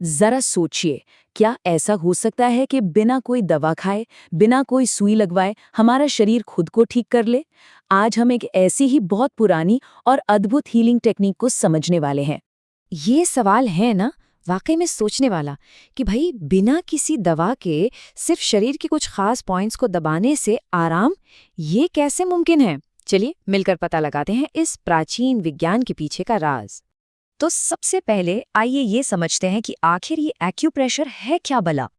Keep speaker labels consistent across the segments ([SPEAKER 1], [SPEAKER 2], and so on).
[SPEAKER 1] जरा सोचिए, क्या ऐसा हो सकता है कि बिना कोई दवा खाए, बिना कोई सुई लगवाए हमारा शरीर खुद को ठीक कर ले? आज हम एक ऐसी ही बहुत पुरानी और अद्भुत हीलिंग टेक्निक को समझने वाले हैं।
[SPEAKER 2] ये सवाल है ना, वाकई में सोचने वाला कि भाई बिना किसी दवा के सिर्फ शरीर के कुछ खास पॉइंट्स को दबाने से आराम, ये कैसे मुमकिन है? चलिए मिलकर पता लगाते हैं इस प्राचीन विज्ञान के पीछे का राज। तो सबसे पहले आइए ये समझते हैं कि आखिर ये एक्यूप्रेशर है क्या भला।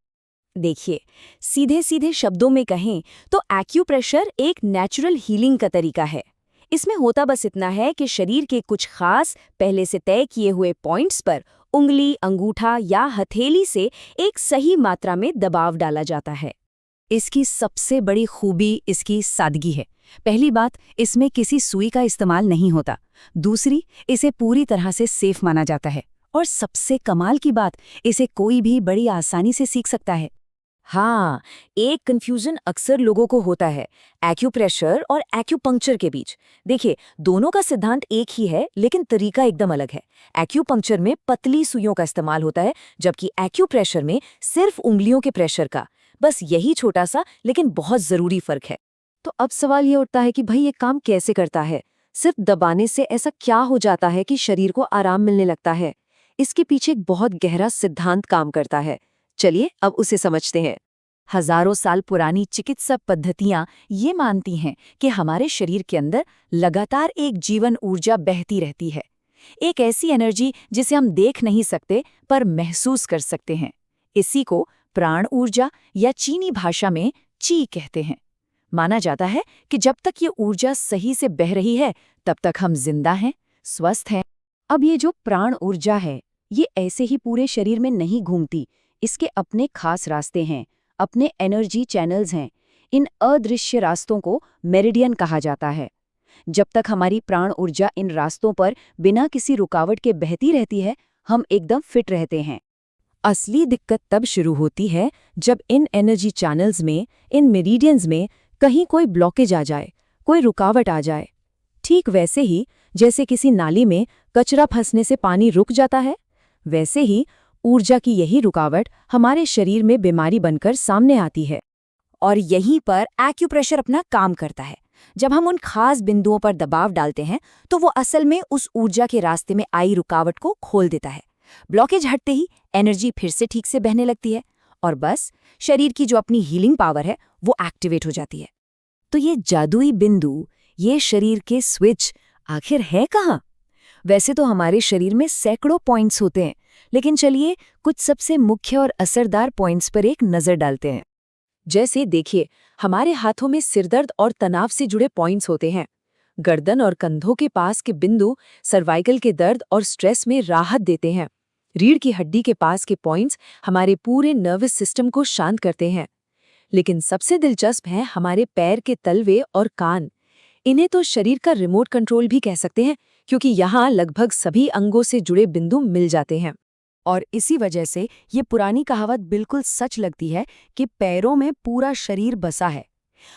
[SPEAKER 1] देखिए, सीधे सीधे शब्दों में कहें तो एक्यूप्रेशर एक नेचुरल हीलिंग का तरीका है। इसमें होता बस इतना है कि शरीर के कुछ खास पहले से तय किए हुए पॉइंट्स पर उंगली, अंगूठा या हथेली से एक सही मात्रा में दबाव डाला जाता है।
[SPEAKER 2] इसकी सबसे बड़ी खूबी इसकी सादगी है। पहली बात, इसमें किसी सुई का इस्तेमाल नहीं होता। दूसरी, इसे पूरी तरह से सेफ माना जाता है। और सबसे कमाल की बात, इसे कोई भी बड़ी आसानी से सीख सकता है।
[SPEAKER 1] हाँ, एक कंफ्यूजन अक्सर लोगों को होता है एक्यूप्रेशर और एक्यूपंक्चर के बीच। देखिए, दोनों का सिद्धांत एक ही है, लेकिन तरीका एकदम अलग है। एक्यूपंक्चर में पतली सुइयों का इस्तेमाल होता है, जबकि एक्यूप्रेशर में सिर्फ उंगलियों के प्रेशर का। बस यही छोटा सा लेकिन बहुत जरूरी फर्क है। तो अब सवाल ये उठता है कि भाई ये काम कैसे करता है? सिर्फ दबाने से ऐसा क्या हो जाता है कि शरीर को आराम मिलने लगता है? इसके पीछे एक बहुत गहरा सिद्धांत काम करता है। चलिए अब उसे समझते हैं।
[SPEAKER 2] हजारों साल पुरानी चिकित्सा पद्धतियां ये मानती हैं कि हमारे शरीर के अंदर लगातार एक जीवन ऊर्जा बहती रहती है। एक ऐसी एनर्जी जिसे हम देख नहीं सकते पर महसूस कर सकते हैं। इसी को प्राण ऊर्जा या चीनी भाषा में ची कहते हैं। माना जाता है कि जब तक ये ऊर्जा सही से बह रही है, तब तक हम जिंदा हैं, स्वस्थ हैं। अब ये जो प्राण ऊर्जा है, ये ऐसे ही पूरे शरीर में नहीं घूमती। इसके अपने खास रास्ते हैं, अपने एनर्जी चैनल्स हैं। इन अदृश्य रास्तों को मेरिडियन कहा जाता है। जब तक हमारी प्राण ऊर्जा इन रास्तों पर बिना किसी रुकावट के बहती रहती है, हम एकदम फिट रहते हैं।
[SPEAKER 1] असली दिक्कत तब शुरू होती है जब इन एनर्जी चैनल्स में, इन मेरिडियंस में कहीं कोई ब्लॉकेज आ जाए, कोई रुकावट आ जाए। ठीक वैसे ही जैसे किसी नाली में कचरा फंसने से पानी रुक जाता है, वैसे ही ऊर्जा की यही रुकावट हमारे शरीर में बीमारी बनकर सामने आती है।
[SPEAKER 2] और यहीं पर एक्यूप्रेशर अपना काम करता है। जब हम उन खास बिंदुओं पर दबाव डालते हैं, तो वो असल में उस ऊर्जा के रास्ते में आई रुकावट को खोल देता है। ब्लॉकेज हटते ही एनर्जी फिर से ठीक से बहने लगती है और बस शरीर की जो अपनी हीलिंग पावर है वो एक्टिवेट हो जाती है। तो ये जादुई बिंदु, ये शरीर के स्विच आखिर है कहाँ? वैसे तो हमारे शरीर में सैकड़ों पॉइंट्स होते हैं, लेकिन चलिए कुछ सबसे मुख्य और असरदार पॉइंट्स पर एक नजर डालते हैं।
[SPEAKER 1] जैसे देखिए, हमारे हाथों में सिरदर्द और तनाव से जुड़े पॉइंट्स होते हैं। गर्दन और कंधों के पास के बिंदु सर्वाइकल के दर्द और स्ट्रेस में राहत देते हैं। रीढ़ की हड्डी के पास के पॉइंट्स हमारे पूरे नर्वस सिस्टम को शांत करते हैं। लेकिन सबसे दिलचस्प है हमारे पैर के तलवे और कान। इन्हें तो शरीर का रिमोट कंट्रोल भी कह सकते हैं, क्योंकि यहाँ लगभग सभी अंगों से जुड़े बिंदु मिल जाते हैं।
[SPEAKER 2] और इसी वजह से ये पुरानी कहावत बिल्कुल सच लगती है कि पैरों में पूरा शरीर बसा है।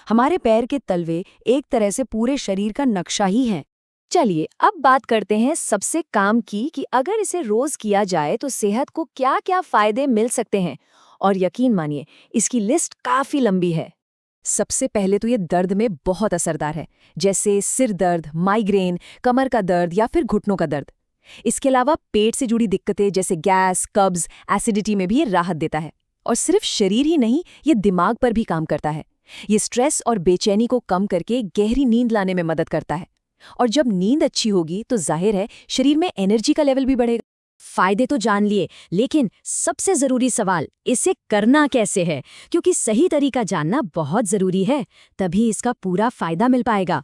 [SPEAKER 2] हमारे पैर के तलवे एक तरह से पूरे शरीर का नक्शा ही है। चलिए अब बात करते हैं सबसे काम की कि अगर इसे रोज किया जाए तो सेहत को क्या-क्या फायदे मिल सकते हैं। और यकीन मानिए, इसकी लिस्ट काफी लंबी है। सबसे पहले तो ये दर्द में बहुत असरदार है, जैसे सिर दर्द, माइग्रेन, कमर का दर्द या फिर घुटनों का दर्द। इसके अलावा पेट से जुड़ी दिक्कतें जैसे गैस, कब्ज, एसिडिटी में भी ये राहत देता है। और सिर्फ शरीर ही नहीं, ये दिमाग पर भी काम करता है। ये स्ट्रेस और बेचैनी को कम करके गहरी नींद लाने में मदद करता है। और जब नींद अच्छी होगी तो जाहिर है शरीर में एनर्जी का लेवल भी बढ़ेगा।
[SPEAKER 3] फायदे तो जान लिए, लेकिन सबसे जरूरी सवाल इसे करना कैसे है, क्योंकि सही तरीका जानना बहुत जरूरी है, तभी इसका पूरा फायदा मिल पाएगा।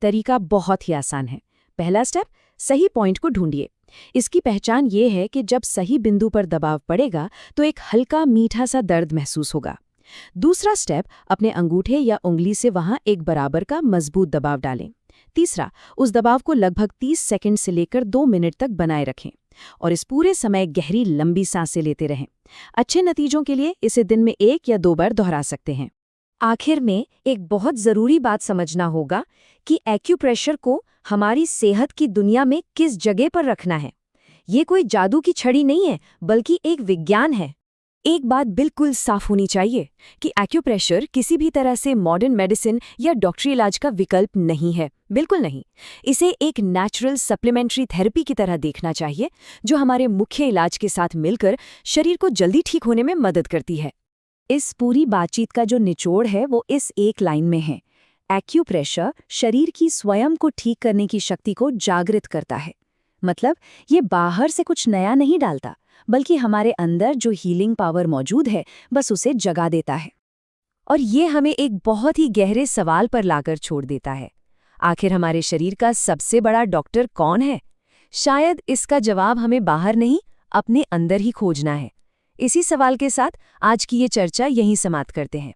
[SPEAKER 2] तरीका बहुत ही आसान है। पहला स्टेप, सही पॉइंट को ढूंढिए। इसकी पहचान ये है कि जब सही बिंदु पर दबाव पड़ेगा तो एक हल्का मीठा सा दर्द महसूस होगा। दूसरा स्टेप, अपने अंगूठे या उंगली से वहां एक बराबर का मजबूत दबाव डालें। तीसरा, उस दबाव को लगभग 30 सेकंड से लेकर 2 मिनट तक बनाए रखें और इस पूरे समय गहरी लंबी सांसें लेते रहें। अच्छे नतीजों के लिए इसे दिन में 1 या 2 बार दोहरा सकते हैं।
[SPEAKER 3] आखिर में एक बहुत जरूरी बात समझना होगा कि एक्यूप्रेशर को हमारी सेहत की दुनिया में किस जगह पर रखना है। ये कोई जादू की छड़ी नहीं है, बल्कि एक विज्ञान है।
[SPEAKER 1] एक बात बिल्कुल साफ होनी चाहिए कि एक्यूप्रेशर किसी भी तरह से मॉडर्न मेडिसिन या डॉक्टरी इलाज का विकल्प नहीं है, बिल्कुल नहीं। इसे एक नेचुरल सप्लीमेंट्री थेरेपी की तरह देखना चाहिए, जो हमारे मुख्य इलाज के साथ मिलकर शरीर को जल्दी ठीक होने में मदद करती है।
[SPEAKER 2] इस पूरी बातचीत का जो निचोड़ है वो इस एक लाइन में है। एक्यूप्रेशर शरीर की स्वयं को ठीक करने की शक्ति को जागृत करता है। मतलब ये बाहर से कुछ नया नहीं डालता, बल्कि हमारे अंदर जो हीलिंग पावर मौजूद है बस उसे जगा देता है। और ये हमें एक बहुत ही गहरे सवाल पर लाकर छोड़ देता है। आखिर हमारे शरीर का सबसे बड़ा डॉक्टर कौन है? शायद इसका जवाब हमें बाहर नहीं, अपने अंदर ही खोजना है। इसी सवाल के साथ आज की ये चर्चा यहीं समाप्त करते हैं।